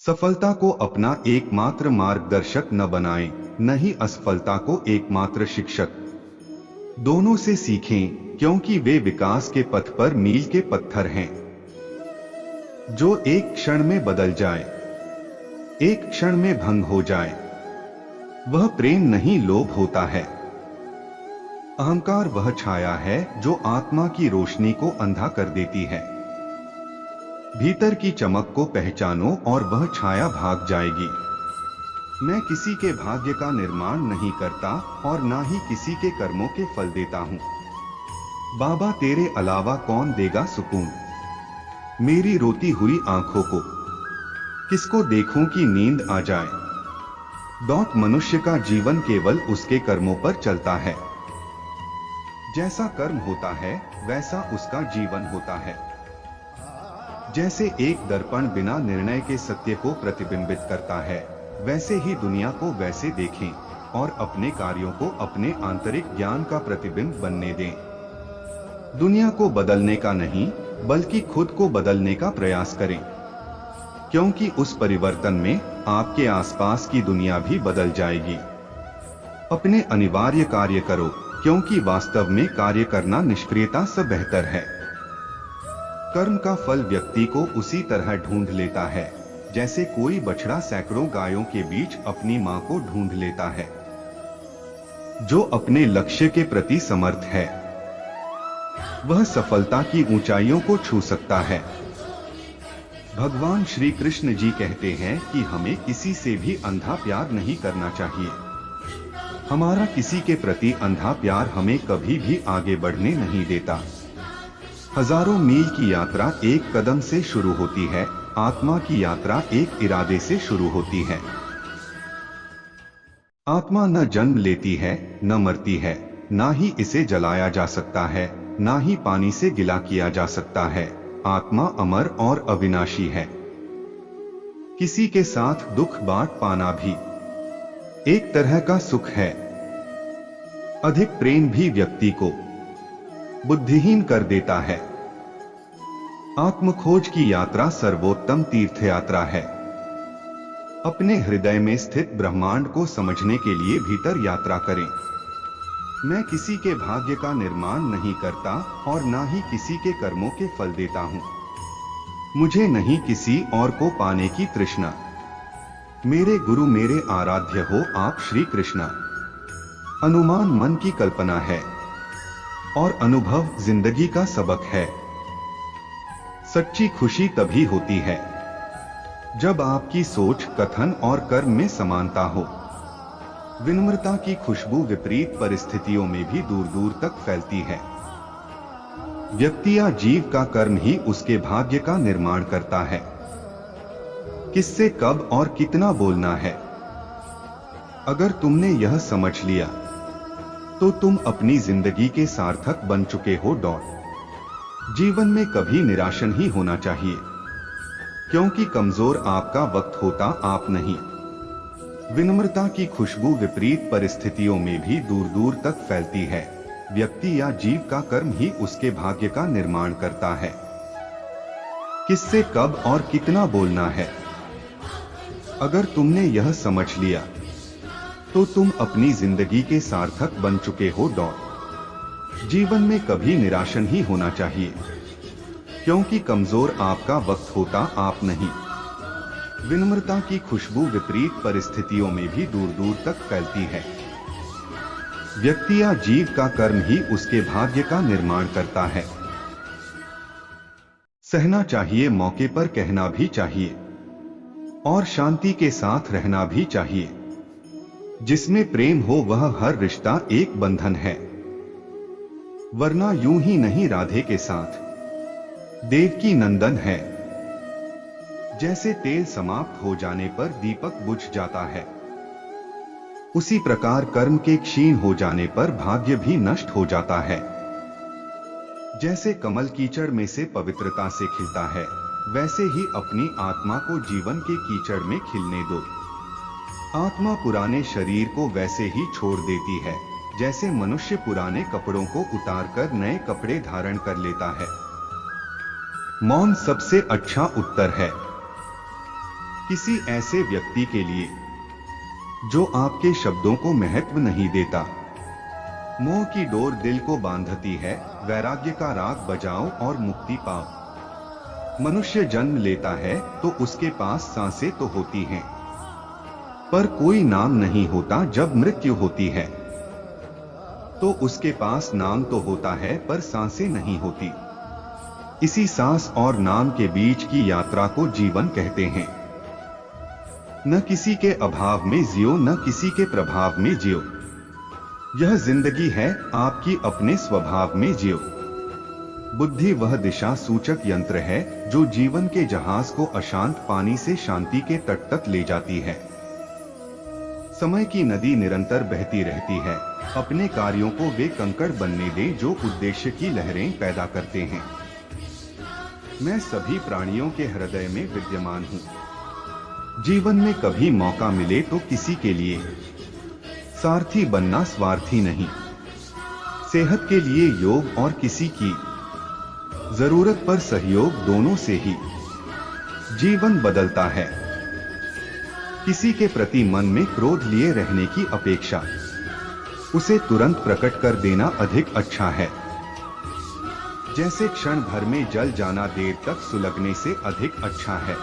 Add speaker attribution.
Speaker 1: सफलता को अपना एकमात्र मार्गदर्शक न बनाएं, न ही असफलता को एकमात्र शिक्षक। दोनों से सीखें, क्योंकि वे विकास के पथ पर मील के पत्थर हैं जो एक क्षण में बदल जाए, एक क्षण में भंग हो जाए। वह प्रेम नहीं, लोभ होता है। अहंकार वह छाया है जो आत्मा की रोशनी को अंधा कर देती है। भीतर की चमक को पहचानो और वह छाया भाग जाएगी। मैं किसी के भाग्य का निर्माण नहीं करता और ना ही किसी के कर्मों के फल देता हूं। बाबा, तेरे अलावा कौन देगा सुकून मेरी रोती हुई आंखों को? किसको देखूं कि नींद आ जाए। मनुष्य का जीवन केवल उसके कर्मों पर चलता है। जैसा कर्म होता है वैसा उसका जीवन होता है। जैसे एक दर्पण बिना निर्णय के सत्य को प्रतिबिंबित करता है, वैसे ही दुनिया को वैसे देखें और अपने कार्यों को अपने आंतरिक ज्ञान का प्रतिबिंब बनने दें। दुनिया को बदलने का नहीं, बल्कि खुद को बदलने का प्रयास करें, क्योंकि उस परिवर्तन में आपके आसपास की दुनिया भी बदल जाएगी। अपने अनिवार्य कार्य करो, क्योंकि वास्तव में कार्य करना निष्क्रियता से बेहतर है। कर्म का फल व्यक्ति को उसी तरह ढूंढ लेता है जैसे कोई बछड़ा सैकड़ों गायों के बीच अपनी मां को ढूंढ लेता है। जो अपने लक्ष्य के प्रति समर्थ है वह सफलता की ऊंचाइयों को छू सकता है। भगवान श्री कृष्ण जी कहते हैं कि हमें किसी से भी अंधा प्यार नहीं करना चाहिए। हमारा किसी के प्रति अंधा प्यार हमें कभी भी आगे बढ़ने नहीं देता। हजारों मील की यात्रा एक कदम से शुरू होती है, आत्मा की यात्रा एक इरादे से शुरू होती है। आत्मा न जन्म लेती है, न मरती है, ना ही इसे जलाया जा सकता है, ना ही पानी से गिला किया जा सकता है। आत्मा अमर और अविनाशी है। किसी के साथ दुख बांट पाना भी एक तरह का सुख है। अधिक प्रेम भी व्यक्ति को बुद्धिहीन कर देता है। आत्मखोज की यात्रा सर्वोत्तम तीर्थ यात्रा है। अपने हृदय में स्थित ब्रह्मांड को समझने के लिए भीतर यात्रा करें। मैं किसी के भाग्य का निर्माण नहीं करता और ना ही किसी के कर्मों के फल देता हूं। मुझे नहीं किसी और को पाने की तृष्णा। मेरे गुरु मेरे आराध्य हो आप श्री कृष्णा। अनुमान मन की कल्पना है और अनुभव जिंदगी का सबक है। सच्ची खुशी तभी होती है जब आपकी सोच, कथन और कर्म में समानता हो। विनम्रता की खुशबू विपरीत परिस्थितियों में भी दूर दूर तक फैलती है। व्यक्ति या जीव का कर्म ही उसके भाग्य का निर्माण करता है। किससे कब और कितना बोलना है, अगर तुमने यह समझ लिया तो तुम अपनी जिंदगी के सार्थक बन चुके हो। जीवन में कभी निराश नहीं होना चाहिए, क्योंकि कमजोर आपका वक्त होता, आप नहीं। विनम्रता की खुशबू विपरीत परिस्थितियों में भी दूर दूर तक फैलती है। व्यक्ति या जीव का कर्म ही उसके भाग्य का निर्माण करता है। किससे कब और कितना बोलना है, अगर तुमने यह समझ लिया तो तुम अपनी जिंदगी के सार्थक बन चुके हो। जीवन में कभी निराश नहीं होना चाहिए, क्योंकि कमजोर आपका वक्त होता, आप नहीं। विनम्रता की खुशबू विपरीत परिस्थितियों में भी दूर दूर तक फैलती है। व्यक्ति या जीव का कर्म ही उसके भाग्य का निर्माण करता है। सहना चाहिए, मौके पर कहना भी चाहिए और शांति के साथ रहना भी चाहिए। जिसमें प्रेम हो वह हर रिश्ता एक बंधन है, वरना यूं ही नहीं राधे के साथ देवकी नंदन है। जैसे तेल समाप्त हो जाने पर दीपक बुझ जाता है, उसी प्रकार कर्म के क्षीण हो जाने पर भाग्य भी नष्ट हो जाता है। जैसे कमल कीचड़ में से पवित्रता से खिलता है, वैसे ही अपनी आत्मा को जीवन के कीचड़ में खिलने दो। आत्मा पुराने शरीर को वैसे ही छोड़ देती है जैसे मनुष्य पुराने कपड़ों को उतारकर नए कपड़े धारण कर लेता है। मौन सबसे अच्छा उत्तर है। किसी ऐसे व्यक्ति के लिए जो आपके शब्दों को महत्व नहीं देता। मोह की डोर दिल को बांधती है, वैराग्य का राग बजाओ और मुक्ति पाओ। मनुष्य जन्म लेता है तो उसके पास सांसें तो होती हैं, पर कोई नाम नहीं होता। जब मृत्यु होती है तो उसके पास नाम तो होता है, पर सांसें नहीं होती। इसी सांस और नाम के बीच की यात्रा को जीवन कहते हैं। न किसी के अभाव में जियो, न किसी के प्रभाव में जियो। यह जिंदगी है आपकी, अपने स्वभाव में जियो। बुद्धि वह दिशा सूचक यंत्र है जो जीवन के जहाज को अशांत पानी से शांति के तट तक ले जाती है। समय की नदी निरंतर बहती रहती है। अपने कार्यों को वे कंकड़ बनने दे जो उद्देश्य की लहरें पैदा करते हैं। मैं सभी प्राणियों के हृदय में विद्यमान हूँ। जीवन में कभी मौका मिले तो किसी के लिए सारथी बनना, स्वार्थी नहीं। सेहत के लिए योग और किसी की जरूरत पर सहयोग, दोनों से ही जीवन बदलता है। किसी के प्रति मन में क्रोध लिए रहने की अपेक्षा उसे तुरंत प्रकट कर देना अधिक अच्छा है। जैसे क्षण भर में जल जाना देर तक सुलगने से अधिक अच्छा है।